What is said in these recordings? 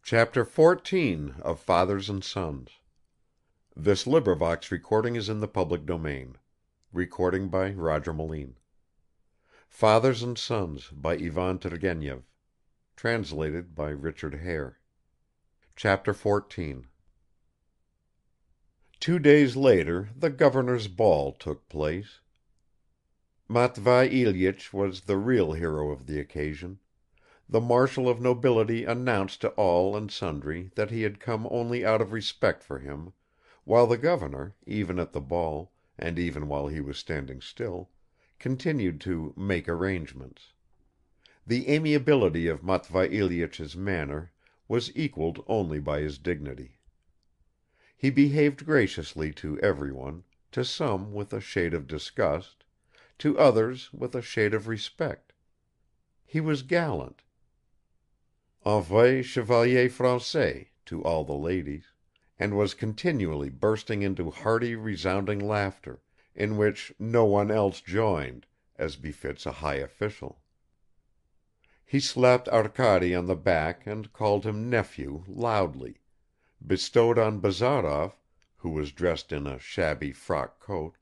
Chapter 14 of Fathers and Sons. Recording is in the public domain. Recording by Roger Moline. Fathers and Sons by Ivan Turgenev. Translated by Richard Hare. Chapter 14. 2 days later the governor's ball took place. Matvei Ilyich was the real hero of the occasion. The marshal of nobility announced to all and sundry that he had come only out of respect for him, while the governor, even at the ball, and even while he was standing still, continued to "make arrangements." The amiability of Matvei Ilyich's manner was equalled only by his dignity. He behaved graciously to everyone, to some with a shade of disgust, to others with a shade of respect. He was gallant. Un vrai chevalier français to all the ladies, and was continually bursting into hearty resounding laughter, in which no one else joined, as befits a high official. He slapped Arkady on the back and called him nephew loudly, bestowed on Bazarov, who was dressed in a shabby frock coat,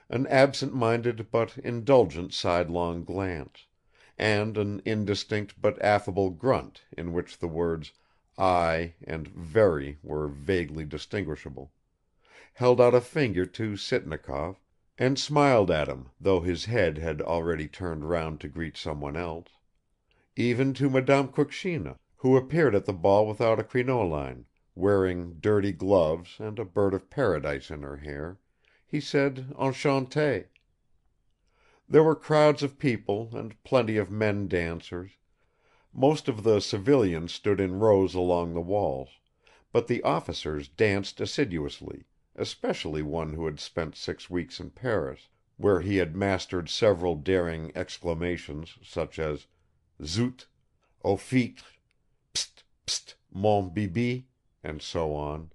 an absent-minded but indulgent sidelong glance, and an indistinct but affable grunt in which the words "I" and "very" were vaguely distinguishable, held out a finger to Sitnikov, and smiled at him though his head had already turned round to greet someone else; even to Madame Kukshina, who appeared at the ball without a crinoline, wearing dirty gloves and a bird of paradise in her hair, he said enchanté. There were crowds of people and plenty of men dancers; most of the civilians stood in rows along the walls, but the officers danced assiduously, especially one who had spent 6 weeks in Paris, where he had mastered several daring exclamations such as "Zut! Au fait! Pst, pst, mon bibi," and so on.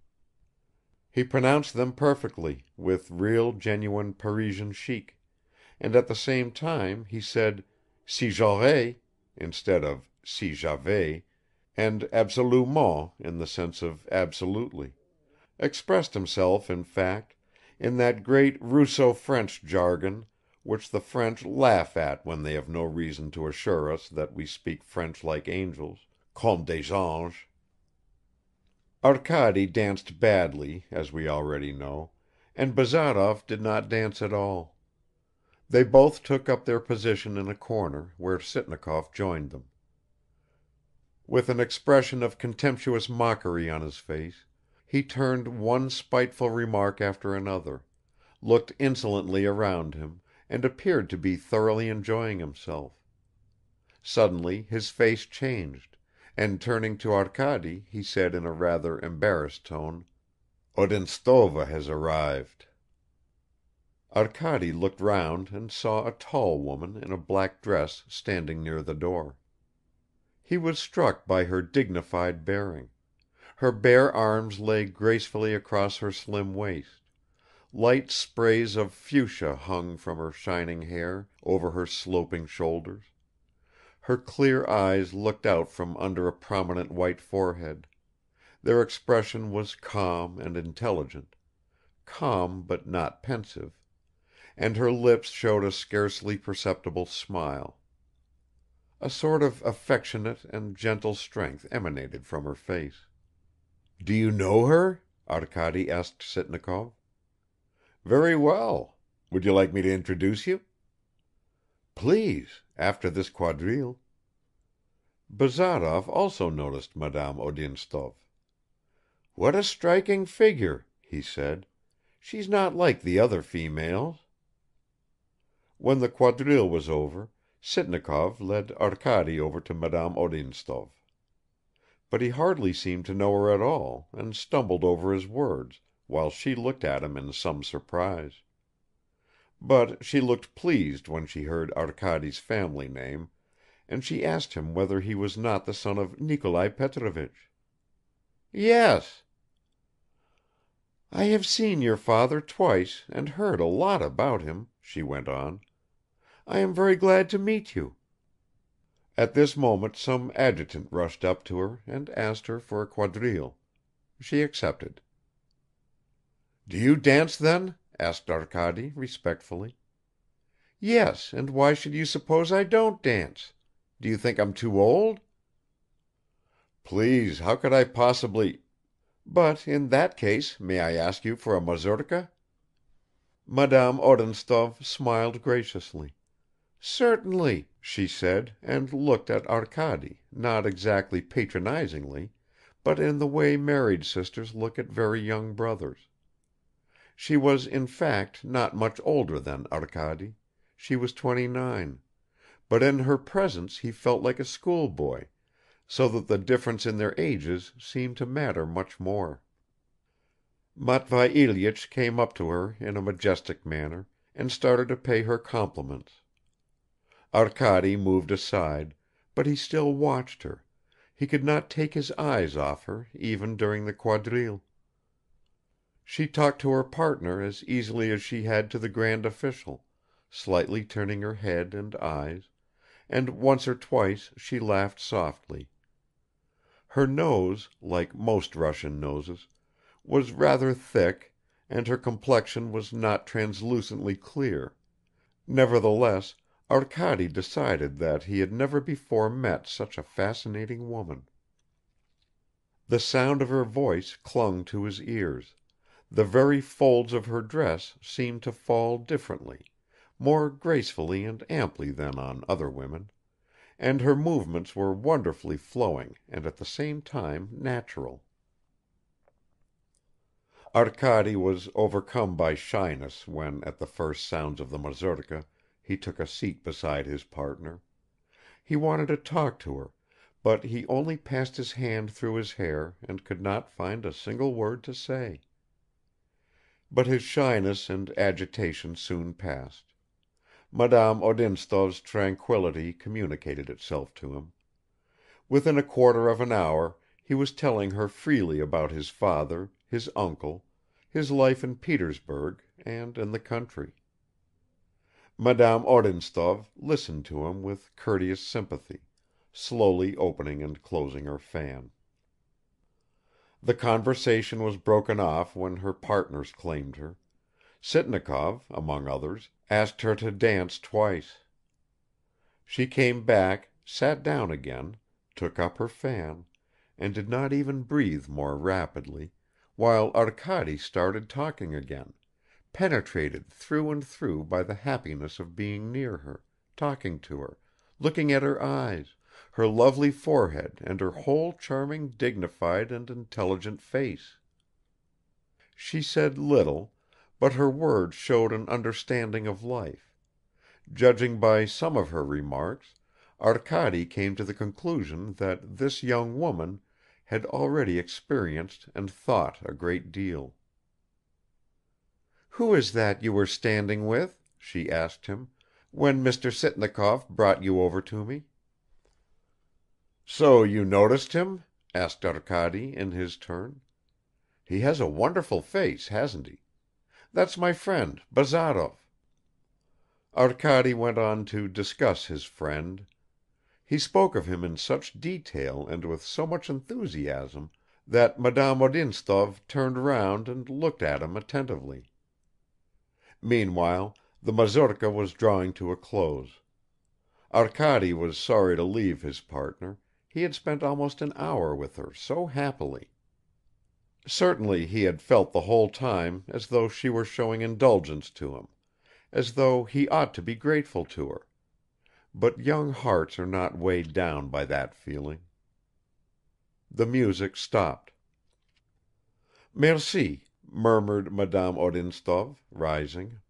He pronounced them perfectly, with real genuine Parisian chic, and at the same time he said "si j'aurais" instead of "si j'avais," and "absolument" in the sense of absolutely; expressed himself, in fact, in that great Russo French jargon which the French laugh at when they have no reason to assure us that we speak French like angels, comme des anges. Arkady danced badly, as we already know, and Bazarov did not dance at all. They both took up their position in a corner, where Sitnikov joined them. With an expression of contemptuous mockery on his face, he turned one spiteful remark after another, looked insolently around him, and appeared to be thoroughly enjoying himself. Suddenly his face changed, and turning to Arkady he said in a rather embarrassed tone, "Odintsova has arrived." Arkady looked round and saw a tall woman in a black dress standing near the door. He was struck by her dignified bearing; her bare arms lay gracefully across her slim waist, light sprays of fuchsia hung from her shining hair over her sloping shoulders, her clear eyes looked out from under a prominent white forehead; their expression was calm and intelligent, calm but not pensive, and her lips showed a scarcely perceptible smile. A sort of affectionate and gentle strength emanated from her face. "Do you know her?" Arkady asked Sitnikov. "Very well. Would you like me to introduce you?" "Please, after this quadrille." Bazarov also noticed Madame Odintsov. "What a striking figure," he said. "She's not like the other females." When the quadrille was over, Sitnikov led Arkady over to Madame Odintsov. But he hardly seemed to know her at all and stumbled over his words, while she looked at him in some surprise. But she looked pleased when she heard Arkady's family name, and she asked him whether he was not the son of Nikolai Petrovich. "Yes." "I have seen your father twice and heard a lot about him," she went on. "I am very glad to meet you." At this moment some adjutant rushed up to her and asked her for a quadrille. She accepted. "Do you dance then?" asked Arkady respectfully. "Yes, and why should you suppose I don't dance? Do you think I'm too old?" "Please, how could I possibly ..." "But in that case may I ask you for a mazurka?" Madame Odintsov smiled graciously. "Certainly," she said and looked at Arkady, not exactly patronizingly, but in the way married sisters look at very young brothers. She was in fact not much older than Arkady; she was 29, but in her presence he felt like a schoolboy, so that the difference in their ages seemed to matter much more. Matvei Ilyich came up to her in a majestic manner and started to pay her compliments. Arkady moved aside, but he still watched her; he could not take his eyes off her even during the quadrille. She talked to her partner as easily as she had to the grand official, slightly turning her head and eyes, and once or twice she laughed softly. Her nose, like most Russian noses, was rather thick, and her complexion was not translucently clear; nevertheless Arkady decided that he had never before met such a fascinating woman. The sound of her voice clung to his ears, the very folds of her dress seemed to fall differently, more gracefully and amply than on other women, and her movements were wonderfully flowing and at the same time natural. Arkady was overcome by shyness when at the first sounds of the mazurka he took a seat beside his partner; he wanted to talk to her, but he only passed his hand through his hair and could not find a single word to say. But his shyness and agitation soon passed; MadameOdinstov's tranquillity communicated itself to him. Within a quarter of an hour he was telling her freely about his father, his uncle, his life in Petersburg and in the country. Madame Odintsov listened to him with courteous sympathy, slowly opening and closing her fan. The conversation was broken off when her partners claimed her; Sitnikov, among others, asked her to dance twice. She came back, sat down again, took up her fan, and did not even breathe more rapidly, while Arkady started talking again, penetrated through and through by the happiness of being near her, talking to her, looking at her eyes, her lovely forehead and her whole charming dignified and intelligent face. She said little, but her words showed an understanding of life; judging by some of her remarks, Arkady came to the conclusion that this young woman had already experienced and thought a great deal. "Who is that you were standing with?" she asked him, "when Mr. Sitnikov brought you over to me?" "So you noticed him?" asked Arkady in his turn. "He has a wonderful face, hasn't he? That's my friend, Bazarov." Arkady went on to discuss his friend. He spoke of him in such detail and with so much enthusiasm that Madame Odintsov turned round and looked at him attentively. Meanwhile the mazurka was drawing to a close. Arkady was sorry to leave his partner; he had spent almost an hour with her so happily. Certainly he had felt the whole time as though she were showing indulgence to him, as though he ought to be grateful to her; but young hearts are not weighed down by that feeling. The music stopped. "Merci," murmured Madame Odintsov, rising.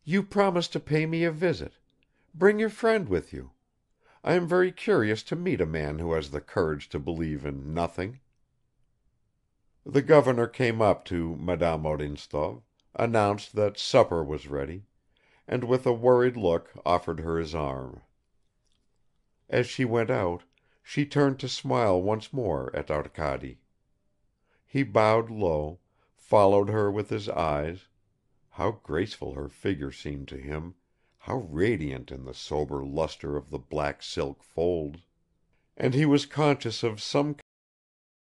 "You promised to pay me a visit. Bring your friend with you. I am very curious to meet a man who has the courage to believe in nothing." The governor came up to Madame Odintsov, announced that supper was ready, and with a worried look offered her his arm. As she went out, she turned to smile once more at Arkady. He bowed low, followed her with his eyes; how graceful her figure seemed to him, how radiant in the sober luster of the black silk folds! And he was conscious of some